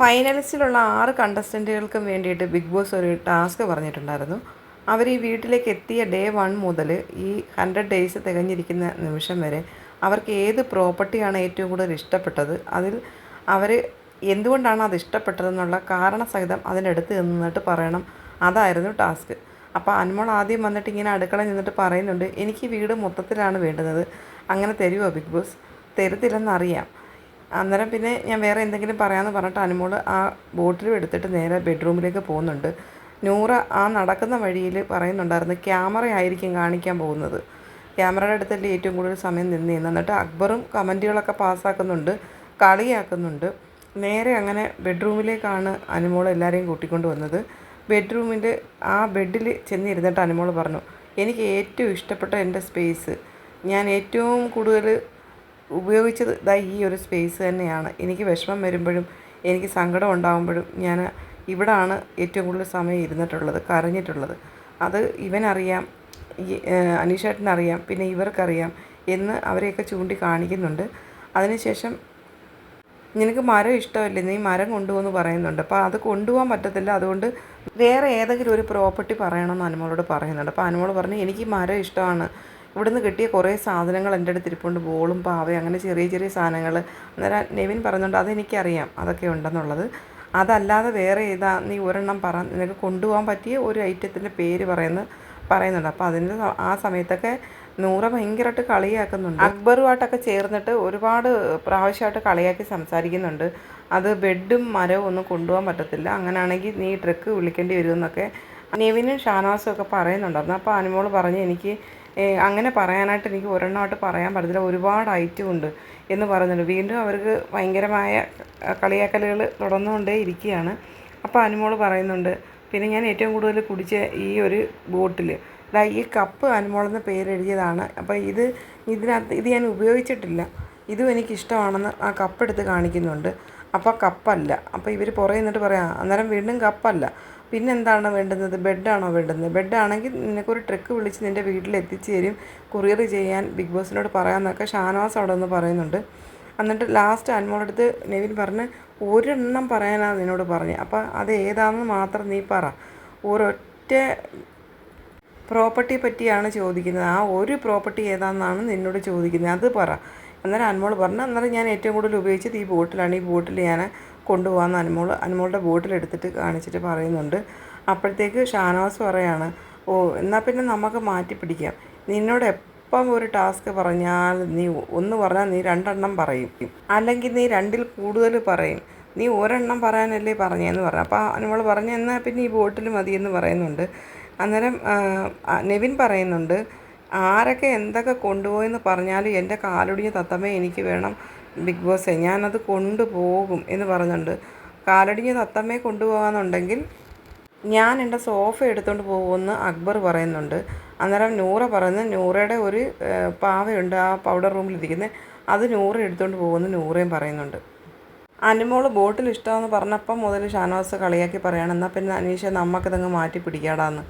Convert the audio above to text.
ഫൈനലിസ്റ്റിലുള്ള 6 കണ്ടസ്റ്റൻറ്റുകൾക്കും വേണ്ടിയിട്ട് big boss ഒരു task പറഞ്ഞിട്ടുണ്ടായിരുന്നു. അവർ ഈ വീട്ടിലേക്ക് എത്തിയ ഡേ 1 മുതൽ ഈ 100 ഡേയ്സ് തികഞ്ഞിരിക്കുന്ന നിമിഷം വരെ അവർക്ക് ഏത് പ്രോപ്പർട്ടിയാണ് ഏറ്റവും കൂടുതൽ ഇഷ്ടപ്പെട്ടത്, അതിൽ അവർ എന്തുകൊണ്ടാണ് അത് ഇഷ്ടപ്പെട്ടതെന്നുള്ള കാരണസഹിതം അതിനടുത്ത് നിന്നിട്ട് പറയണം. അതായിരുന്നു ടാസ്ക്. അപ്പോൾ അനുമോൾ ആദ്യം വന്നിട്ട് ഇങ്ങനെ അടുക്കളയിൽ നിന്നിട്ട് പറയുന്നുണ്ട്, എനിക്ക് വീട് മൊത്തത്തിലാണ് വേണ്ടുന്നത്, അങ്ങനെ തരുമോ ബിഗ് ബോസ്? തരത്തില്ലെന്നറിയാം. അന്നേരം പിന്നെ ഞാൻ വേറെ എന്തെങ്കിലും പറയാമെന്ന് പറഞ്ഞിട്ട് അനുമോൾ ആ ബോട്ടിലും എടുത്തിട്ട് നേരെ ബെഡ്റൂമിലേക്ക് പോകുന്നുണ്ട്. നൂറ ആ നടക്കുന്ന വഴിയിൽ പറയുന്നുണ്ടായിരുന്നു, ക്യാമറ ആയിരിക്കും കാണിക്കാൻ പോകുന്നത്, ക്യാമറയുടെ അടുത്തല്ലേ ഏറ്റവും കൂടുതൽ സമയം നിന്ന്. എന്നിട്ട് അക്ബറും കമൻറ്റുകളൊക്കെ പാസ്സാക്കുന്നുണ്ട്, കളിയാക്കുന്നുണ്ട്. നേരെ അങ്ങനെ ബെഡ്റൂമിലേക്കാണ് അനുമോൾ എല്ലാവരെയും കൂട്ടിക്കൊണ്ട് വന്നത്. ബെഡ്റൂമിൻ്റെ ആ ബെഡിൽ ചെന്നിരുന്നിട്ട് അനുമോൾ പറഞ്ഞു, എനിക്ക് ഏറ്റവും ഇഷ്ടപ്പെട്ട എൻ്റെ സ്പേസ്, ഞാൻ ഏറ്റവും കൂടുതൽ ഉപയോഗിച്ചത് ഈ ഒരു സ്പേസ് തന്നെയാണ്. എനിക്ക് വിഷമം വരുമ്പോഴും എനിക്ക് സങ്കടം ഉണ്ടാകുമ്പോഴും ഞാൻ ഇവിടാണ് ഏറ്റവും കൂടുതൽ സമയം ഇരുന്നിട്ടുള്ളത്, കരഞ്ഞിട്ടുള്ളത്. അത് ഇവനറിയാം, ഈ അനീഷേട്ടനറിയാം, പിന്നെ ഇവർക്കറിയാം എന്ന് അവരെയൊക്കെ ചൂണ്ടിക്കാണിക്കുന്നുണ്ട്. അതിനുശേഷം നിനക്ക് മരം ഇഷ്ടമല്ലേ, നീ മരം കൊണ്ടുപോകുമെന്ന് പറയുന്നുണ്ട്. അപ്പോൾ അത് കൊണ്ടുപോകാൻ പറ്റത്തില്ല, അതുകൊണ്ട് വേറെ ഏതെങ്കിലും ഒരു പ്രോപ്പർട്ടി പറയണമെന്ന് അനുമോളോട് പറയുന്നുണ്ട്. അപ്പോൾ അനുമോൾ പറഞ്ഞു, എനിക്ക് മരം ഇഷ്ടമാണ്, ഇവിടുന്ന് കിട്ടിയ കുറേ സാധനങ്ങൾ എൻ്റെ അടുത്ത് ഇരിപ്പുണ്ട്, ബോളും പാവയും അങ്ങനെ ചെറിയ ചെറിയ സാധനങ്ങൾ. അന്നേരം നെവിൻ പറയുന്നുണ്ട്, അതെനിക്കറിയാം അതൊക്കെ ഉണ്ടെന്നുള്ളത്, അതല്ലാതെ വേറെ ഏതാ, നീ ഒരെണ്ണം പറ, നിനക്ക് കൊണ്ടുപോകാൻ പറ്റിയ ഒരു ഐറ്റത്തിൻ്റെ പേര് പറയുന്നുണ്ട്. അപ്പോൾ അതിൻ്റെ ആ സമയത്തൊക്കെ നൂറ ഭയങ്കരമായിട്ട് കളിയാക്കുന്നുണ്ട്. അക്ബറുമായിട്ടൊക്കെ ചേർന്നിട്ട് ഒരുപാട് പ്രാവശ്യമായിട്ട് കളിയാക്കി സംസാരിക്കുന്നുണ്ട്. അത് ബെഡും മരവും ഒന്നും കൊണ്ടുപോകാൻ പറ്റത്തില്ല, അങ്ങനെയാണെങ്കിൽ നീ ട്രക്ക് വിളിക്കേണ്ടി വരുമെന്നൊക്കെ നെവിനും ഷാനവാസും ഒക്കെ പറയുന്നുണ്ടായിരുന്നു. അപ്പോൾ അനുമോൾ പറഞ്ഞ്, എനിക്ക് അങ്ങനെ പറയാനായിട്ട് എനിക്ക് ഒരെണ്ണമായിട്ട് പറയാൻ പറ്റത്തില്ല, ഒരുപാട് ഐറ്റം ഉണ്ട് എന്ന് പറയുന്നുണ്ട്. വീണ്ടും അവർക്ക് ഭയങ്കരമായ കളിയാക്കലുകൾ തുടർന്നുകൊണ്ടേ ഇരിക്കുകയാണ്. അപ്പോൾ അനുമോൾ പറയുന്നുണ്ട്, പിന്നെ ഞാൻ ഏറ്റവും കൂടുതൽ കുടിച്ച ഈ ഒരു ബോട്ടിൽ, ഈ കപ്പ് അനുമോളെന്ന് പേരെഴുതിയതാണ്, അപ്പോൾ ഇതിനകത്ത് ഇത് ഞാൻ ഉപയോഗിച്ചിട്ടില്ല, ഇതും എനിക്കിഷ്ടമാണെന്ന് ആ കപ്പ് എടുത്ത് കാണിക്കുന്നുണ്ട്. അപ്പോൾ കപ്പല്ല. അപ്പോൾ ഇവർ പുറകെ നിന്നിട്ട് പറയാം, അന്നേരം വീണ്ടും കപ്പല്ല, പിന്നെന്താണ് വേണ്ടുന്നത്, ബെഡാണോ വേണ്ടുന്നത്? ബെഡാണെങ്കിൽ നിനക്കൊരു ട്രക്ക് വിളിച്ച് നിൻ്റെ വീട്ടിൽ എത്തിച്ചു തരും, കൊറിയർ ചെയ്യാൻ ബിഗ് ബോസിനോട് പറയാമെന്നൊക്കെ ഷാനവാസ് അവിടെ നിന്ന് പറയുന്നുണ്ട്. എന്നിട്ട് ലാസ്റ്റ് അനുമോളടുത്ത് നെവിൻ പറഞ്ഞ്, ഒരെണ്ണം പറയാനാണ് നിന്നോട് പറഞ്ഞത്, അപ്പോൾ അത് ഏതാണെന്ന് മാത്രം നീ പറ, ഒരൊറ്റ പ്രോപ്പർട്ടിയെ പറ്റിയാണ് ചോദിക്കുന്നത്, ആ ഒരു പ്രോപ്പർട്ടി ഏതാണെന്നാണ് നിന്നോട് ചോദിക്കുന്നത്, അത് പറ. അന്നേരം അനുമോൾ പറഞ്ഞു, അന്നേരം ഞാൻ ഏറ്റവും കൂടുതൽ ഉപയോഗിച്ചത് ഈ ബോട്ടിലാണ്, ഈ ബോട്ടിൽ ഞാൻ കൊണ്ടുപോകാമെന്ന് അനുമോളുടെ ബോട്ടിലെടുത്തിട്ട് കാണിച്ചിട്ട് പറയുന്നുണ്ട്. അപ്പോഴത്തേക്ക് ഷാനവാസ് പറയാണ്, ഓ എന്നാൽ പിന്നെ നമുക്ക് മാറ്റി പിടിക്കാം, നിന്നോട് എപ്പം ഒരു ടാസ്ക് പറഞ്ഞാൽ നീ ഒന്ന് പറഞ്ഞാൽ നീ 2 എണ്ണം പറയും, അല്ലെങ്കിൽ നീ 2-ൽ കൂടുതൽ പറയും, നീ ഒരെണ്ണം പറയാനല്ലേ പറഞ്ഞതെന്ന് പറഞ്ഞു. അപ്പോൾ അനുമോൾ പറഞ്ഞു, എന്നാൽ പിന്നെ ഈ ബോട്ടിൽ മതിയെന്ന് പറയുന്നുണ്ട്. അന്നേരം നെവിൻ പറയുന്നുണ്ട്, ആരൊക്കെ എന്തൊക്കെ കൊണ്ടുപോയെന്ന് പറഞ്ഞാലും എൻ്റെ കാലൊടിഞ്ഞ തത്തമ്മേ എനിക്ക് വേണം ബിഗ് ബോസേ, ഞാനത് കൊണ്ടുപോകും എന്ന് പറയുന്നുണ്ട്. കാലൊടിഞ്ഞ തത്തമ്മയെ കൊണ്ടുപോകാമെന്നുണ്ടെങ്കിൽ ഞാൻ എൻ്റെ സോഫ എടുത്തുകൊണ്ട് പോകുമെന്ന് അക്ബർ പറയുന്നുണ്ട്. അന്നേരം നൂറ പറയുന്നത്, നൂറയുടെ ഒരു പാവയുണ്ട് ആ പൗഡർ റൂമിലിരിക്കുന്നത്, അത് നൂറ എടുത്തുകൊണ്ട് പോകുമെന്ന് നൂറയും പറയുന്നുണ്ട്. അനുമോൾ ബോട്ടിൽ ഇഷ്ടമെന്ന് പറഞ്ഞപ്പം മുതൽ ഷാനവാസ് കളിയാക്കി പറയണം, എന്നാൽ പിന്നെ അനീഷ നമുക്കിതങ്ങ് മാറ്റി പിടിക്കാടാന്ന്.